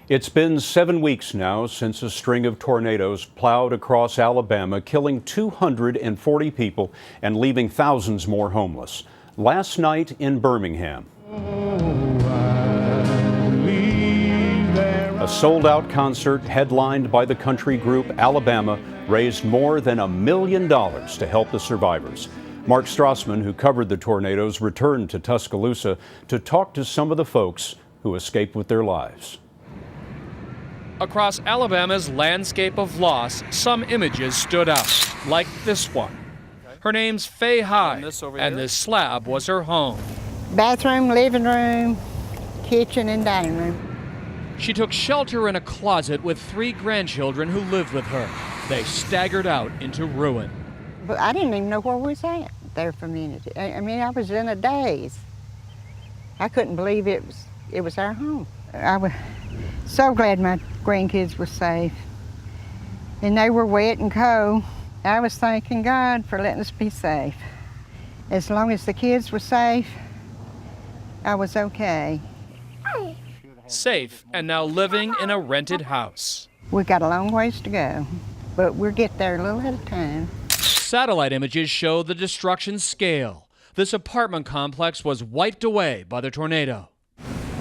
It's been 7 weeks now since a string of tornadoes plowed across Alabama, killing 240 people and leaving thousands more homeless. Last night in Birmingham, a sold-out concert headlined by the country group Alabama raised more than $1 million to help the survivors. Mark Strassmann, who covered the tornadoes, returned to Tuscaloosa to talk to some of the folks who escaped with their lives. Across Alabama's landscape of loss, some images stood out, like this one. Her name's Faye Hyde, and this slab was her home. Bathroom, living room, kitchen, and dining room. She took shelter in a closet with 3 grandchildren who lived with her. They staggered out into ruin. But I didn't even know where we was at, their community. I mean, I was in a daze. I couldn't believe it was our home. I was so glad my grandkids were safe. And they were wet and cold. I was thanking God for letting us be safe. As long as the kids were safe, I was okay. Safe and now living in a rented house. We've got a long ways to go, but we'll get there a little at a time. Satellite images show the destruction scale. This apartment complex was wiped away by the tornado.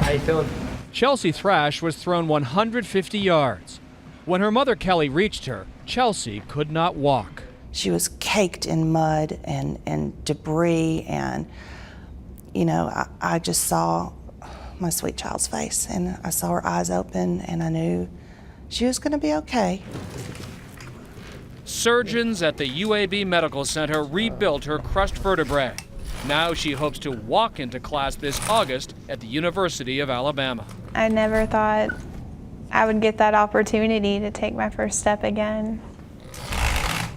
How you feeling? Chelsea Thrash was thrown 150 yards. When her mother Kelly reached her, Chelsea could not walk. She was caked in mud and debris, and you know, I just saw my sweet child's face, and I saw her eyes open, and I knew she was going to be okay. Surgeons at the UAB Medical Center rebuilt her crushed vertebrae. Now she hopes to walk into class this August at the University of Alabama. I never thought I would get that opportunity to take my first step again.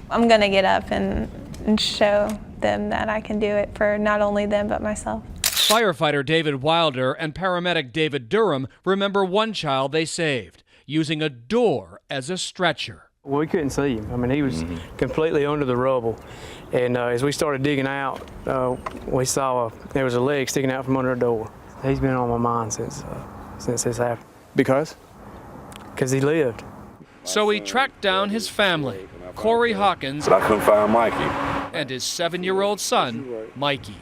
I'm going to get up and show them that I can do it for not only them but myself. Firefighter David Wilder and paramedic David Durham remember one child they saved, using a door as a stretcher. We couldn't see him. I mean, he was completely under the rubble. And as we started digging out, we saw there was a leg sticking out from under a door. He's been on my mind since this happened. Because? Because he lived. So we tracked down his family, Corey Hawkins, But I couldn't find Mikey. and his 7-year-old son, Mikey.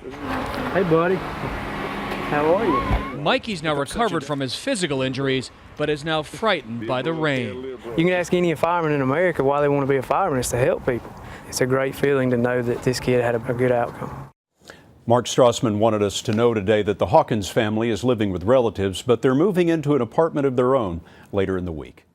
Hey, buddy. How are you? Mikey's now recovered from his physical injuries, but is now frightened by the rain. You can ask any fireman in America why they want to be a fireman. It's to help people. It's a great feeling to know that this kid had a good outcome. Mark Strassmann wanted us to know today that the Hawkins family is living with relatives, but they're moving into an apartment of their own later in the week.